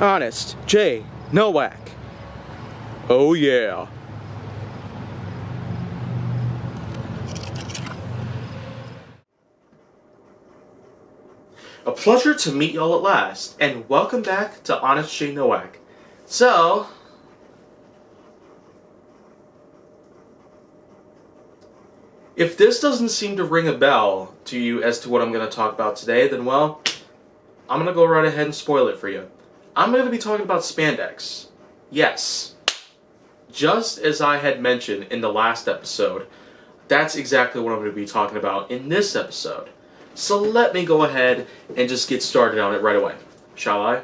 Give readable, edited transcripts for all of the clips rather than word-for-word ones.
Honest J. Nowak. Oh yeah. A pleasure to meet y'all at last, and welcome back to Honest J. Nowak. So, if this doesn't seem to ring a bell to you as to what I'm going to talk about today, then well, I'm going to go right ahead and spoil it for you. I'm going to be talking about spandex. Yes. Just as I had mentioned in the last episode, that's exactly what I'm going to be talking about in this episode. So let me go ahead and just get started on it right away, shall I?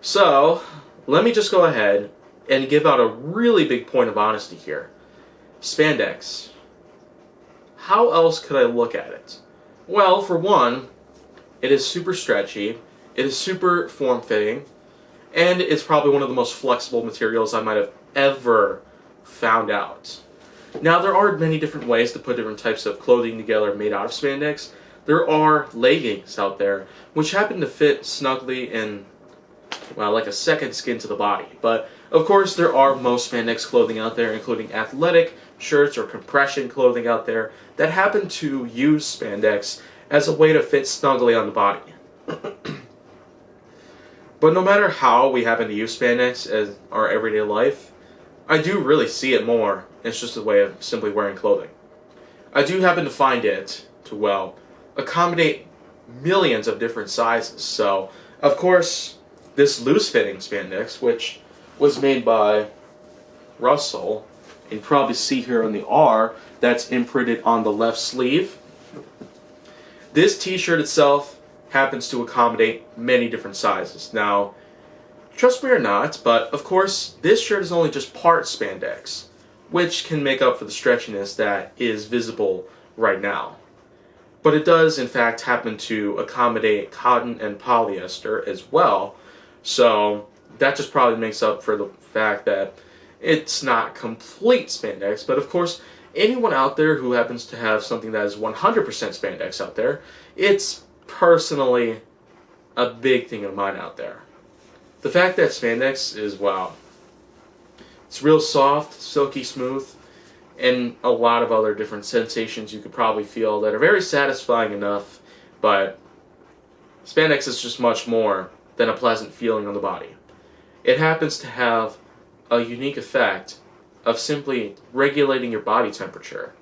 So, let me just go ahead and give out a really big point of honesty here. Spandex. How else could I look at it? Well, for one, it is super stretchy, it is super form-fitting, and it's probably one of the most flexible materials I might have ever found out. Now, there are many different ways to put different types of clothing together made out of spandex. There are leggings out there which happen to fit snugly in, well, like a second skin to the body. But, of course, there are most spandex clothing out there, including athletic shirts or compression clothing out there that happen to use spandex as a way to fit snugly on the body. But no matter how we happen to use spandex as our everyday life, I do really see it more. It's just a way of simply wearing clothing. I do happen to find it to, well, accommodate millions of different sizes. So, of course, this loose-fitting spandex, which was made by Russell, you can probably see here on the R that's imprinted on the left sleeve. This t-shirt itself happens to accommodate many different sizes. Now, trust me or not, but of course, this shirt is only just part spandex, which can make up for the stretchiness that is visible right now. But it does, in fact, happen to accommodate cotton and polyester as well, so that just probably makes up for the fact that it's not complete spandex. But of course, anyone out there who happens to have something that is 100% spandex out there, it's personally a big thing of mine out there. The fact that spandex is, wow, it's real soft, silky smooth, and a lot of other different sensations you could probably feel that are very satisfying enough, but spandex is just much more than a pleasant feeling on the body. It happens to have a unique effect of simply regulating your body temperature.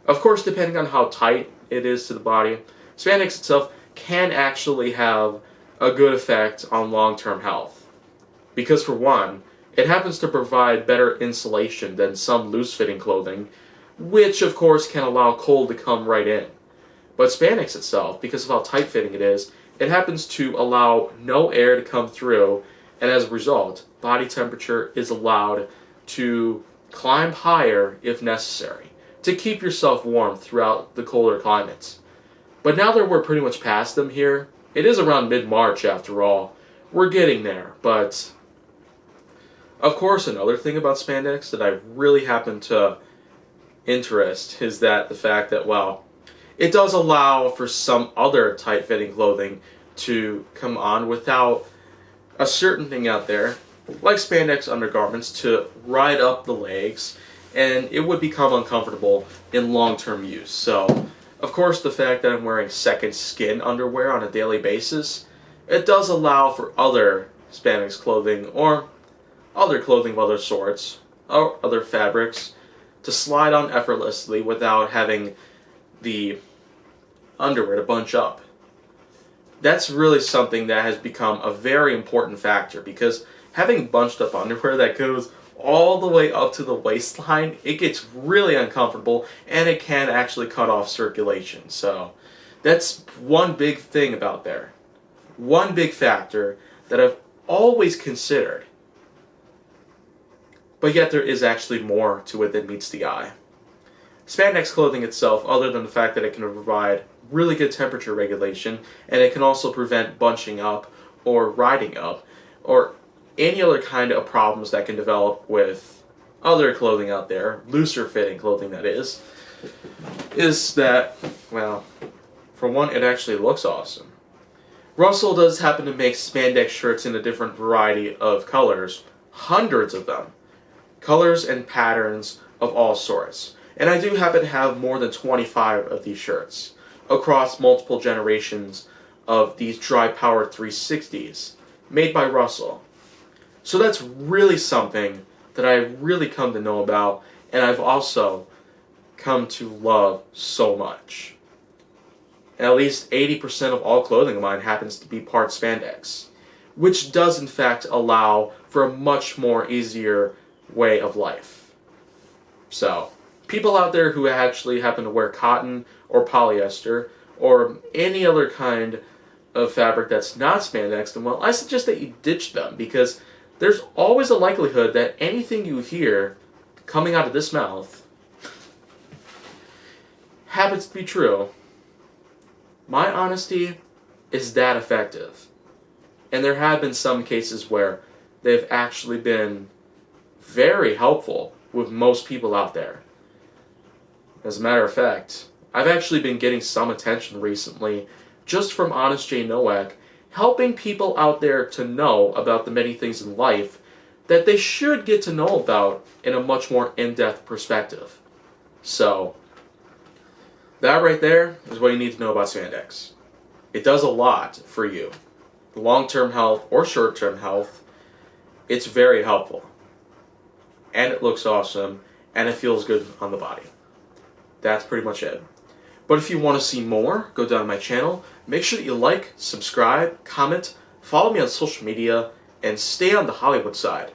Of course, depending on how tight it is to the body, spandex itself can actually have a good effect on long-term health. Because for one, it happens to provide better insulation than some loose-fitting clothing, which of course can allow cold to come right in. But spandex itself, because of how tight-fitting it is, it happens to allow no air to come through, and as a result, body temperature is allowed to climb higher if necessary, to keep yourself warm throughout the colder climates. But now that we're pretty much past them here, it is around mid-March after all, we're getting there, but of course another thing about spandex that I really happen to interest is that the fact that, well, it does allow for some other tight-fitting clothing to come on without a certain thing out there, like spandex undergarments, to ride up the legs, and it would become uncomfortable in long-term use. So, of course, the fact that I'm wearing second skin underwear on a daily basis, it does allow for other spandex clothing or other clothing of other sorts or other fabrics to slide on effortlessly without having the underwear to bunch up. That's really something that has become a very important factor, because having bunched up underwear that goes all the way up to the waistline, it gets really uncomfortable and it can actually cut off circulation. So that's one big thing about there. One big factor that I've always considered. But yet there is actually more to it than meets the eye. Spandex clothing itself, other than the fact that it can provide really good temperature regulation, and it can also prevent bunching up or riding up, or any other kind of problems that can develop with other clothing out there, looser fitting clothing that is that, well, for one, it actually looks awesome. Russell does happen to make spandex shirts in a different variety of colors, hundreds of them, colors and patterns of all sorts. And I do happen to have more than 25 of these shirts across multiple generations of these dry-powered 360s made by Russell. So that's really something that I've really come to know about, and I've also come to love so much. And at least 80% of all clothing of mine happens to be part spandex, which does in fact allow for a much more easier way of life. So, people out there who actually happen to wear cotton or polyester or any other kind of fabric that's not spandex, then well, I suggest that you ditch them, because there's always a likelihood that anything you hear coming out of this mouth happens to be true. My honesty is that effective. And there have been some cases where they've actually been very helpful with most people out there. As a matter of fact, I've actually been getting some attention recently just from Honest J. Nowak, helping people out there to know about the many things in life that they should get to know about in a much more in-depth perspective. So, that right there is what you need to know about spandex. It does a lot for you. Long-term health or short-term health, it's very helpful. And it looks awesome, and it feels good on the body. That's pretty much it. But if you want to see more, go down to my channel. Make sure that you like, subscribe, comment, follow me on social media, and stay on the Hollywood side.